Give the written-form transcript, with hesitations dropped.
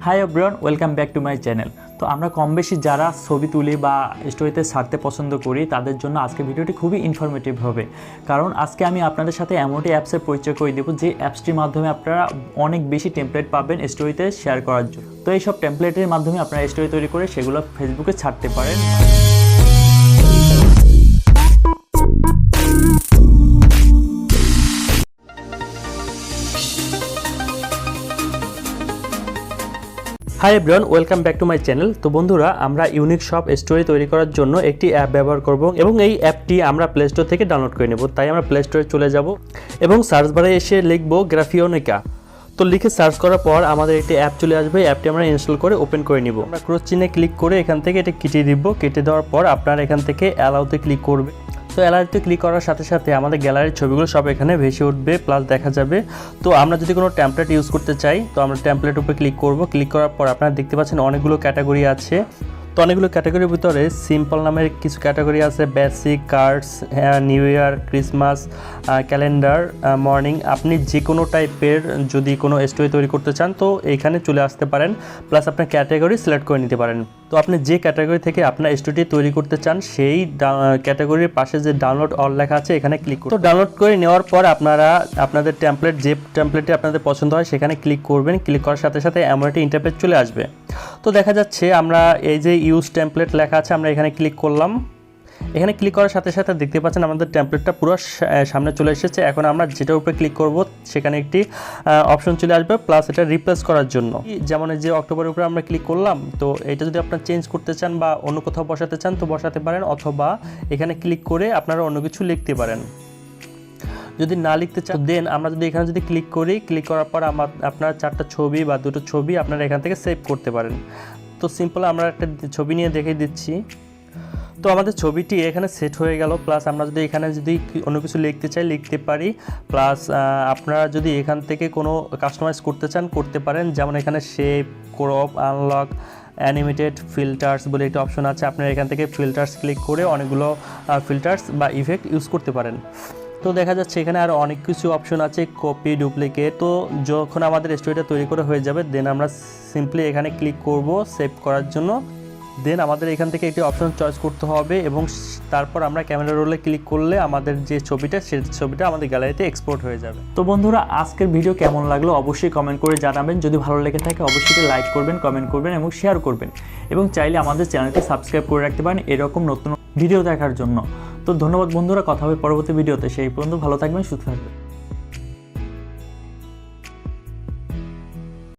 Hi everyone, welcome back to my channel. তো আমরা কম বেশি যারা ছবি তুলি বা স্টোরিতে ছাড়তে পছন্দ করি তাদের জন্য আজকে ভিডিওটি খুবই ইনফরমেটিভ হবে, কারণ আজকে আমি আপনাদের সাথে এমন একটি অ্যাপসের পরিচয় করে দেবো যে অ্যাপসটির মাধ্যমে আপনারা অনেক বেশি টেমপ্লেট পাবেন স্টোরিতে শেয়ার করার জন্য। তো এই সব টেমপ্লেটের মাধ্যমে আপনারা স্টোরি তৈরি করে সেগুলো ফেসবুকে ছাড়তে পারেন। Hi everyone, welcome back to my channel. তো বন্ধুরা, আমরা ইউনিক সব স্টোরি তৈরি করার জন্য একটি অ্যাপ ব্যবহার করব এবং এই অ্যাপটি আমরা প্লে স্টোর থেকে ডাউনলোড করে নেব। তাই আমরা প্লে স্টোরে চলে যাব এবং সার্চ বারে এসে লিখব গ্রাফিওনিকা। তো লিখে সার্চ করার পর আমাদের একটি অ্যাপ চলে আসবে। অ্যাপটি আমরা ইনস্টল করে ওপেন করে নিব। আমরা ক্রস চিহ্নে ক্লিক করে এখান থেকে এটা কেটে দিব। কেটে দেওয়ার পর আপনারা এখান থেকে অ্যালাউতে ক্লিক করবে। তো অ্যালাউতে ক্লিক করার সাথে সাথে আমাদের গ্যালারির ছবিগুলো সব এখানে ভেসে উঠবে, প্লাস দেখা যাবে। তো আমরা যদি কোনো টেমপ্লেট ইউজ করতে চাই তো আমরা টেমপ্লেট উপরে ক্লিক করব। ক্লিক করার পর আপনারা দেখতে পাচ্ছেন অনেকগুলো ক্যাটাগরি আছে। তো অনেকগুলো ক্যাটাগরির ভিতরে সিম্পল নামের কিছু ক্যাটাগরি আছে, basic, cards, new year, Christmas, calendar, morning. আপনি যে কোনো টাইপের যদি কোনো স্টোরি তৈরি করতে চান তো এইখানে চলে আসতে পারেন, প্লাস আপনার ক্যাটাগরি সিলেক্ট করে নিতে পারেন। তো আপনি যে ক্যাটাগরি থেকে আপনার স্টোরিটি তৈরি করতে চান সেই ক্যাটাগরির পাশে যে ডাউনলোড অল লেখা আছে এখানে ক্লিক করুন। তো ডাউনলোড করে নেওয়ার পর আপনারা আপনাদের টেমপ্লেট যে টেমপ্লেটে আপনাদের পছন্দ হয় সেখানে ক্লিক করবেন। ক্লিক করার সাথে সাথে এমন একটি ইন্টারফেস চলে আসবে। তো দেখা যাচ্ছে আমরা এই যে ইউজ টেমপ্লেট লেখা আছে আমরা এখানে ক্লিক করলাম। এখানে ক্লিক করার সাথে সাথে দেখতে পাচ্ছেন আমাদের টেমপ্লেটটা পুরো সামনে চলে এসেছে। এখন আমরা যেটার উপরে ক্লিক করব সেখানে একটি অপশন চলে আসবে, প্লাস এটা রিপ্লেস করার জন্য। যেমন যে অক্টোবরের উপরে আমরা ক্লিক করলাম, তো এটা যদি আপনারা চেঞ্জ করতে চান বা অন্য কোথাও বসাতে চান তো বসাতে পারেন, অথবা এখানে ক্লিক করে আপনারা অন্য কিছু লিখতে পারেন। যদি না লিখতে চান দেন আমরা যদি এখানে যদি ক্লিক করি, ক্লিক করার পর আপনারা 4টা ছবি বা 2টো ছবি আপনারা এখান থেকে সেভ করতে পারেন। তো সিম্পল আমরা একটা ছবি নিয়ে দেখিয়ে দিচ্ছি। তো আমাদের ছবিটি এখানে সেট হয়ে গেল, প্লাস আমরা যদি এখানে যদি অন্য কিছু লিখতে চাই লিখতে পারি, প্লাস আপনারা যদি এখান থেকে কোনো কাস্টমাইজ করতে চান করতে পারেন। যেমন এখানে shape, crop, unlock, animated, filters বলে একটা অপশন আছে। আপনারা এখান থেকে ফিল্টার্স ক্লিক করে অনেকগুলো ফিল্টার্স বা ইফেক্ট ইউজ করতে পারেন। তো দেখা যাচ্ছে এখানে আরও অনেক কিছু অপশন আছে, কপি, ডুপ্লিকেট। তো যখন আমাদের স্টোরিটা তৈরি করে হয়ে যাবে দেন আমরা সিম্পলি এখানে ক্লিক করব সেভ করার জন্য। দেন আমাদের এখান থেকে একটি অপশন চয়েস করতে হবে এবং তারপর আমরা ক্যামেরা রোলে ক্লিক করলে আমাদের যে ছবিটা সেই ছবিটা আমাদের গ্যালারিতে এক্সপোর্ট হয়ে যাবে। তো বন্ধুরা, আজকের ভিডিও কেমন লাগলো অবশ্যই কমেন্ট করে জানাবেন। যদি ভালো লেগে থাকে অবশ্যই লাইক করবেন, কমেন্ট করবেন এবং শেয়ার করবেন, এবং চাইলে আমাদের চ্যানেলটি সাবস্ক্রাইব করে রাখতে পারেন এরকম নতুন ভিডিও দেখার জন্য। তো ধন্যবাদ বন্ধুরা, কথা হবে পরবর্তী ভিডিওতে। সেই পর্যন্ত ভালো থাকবেন, সুস্থ থাকবেন।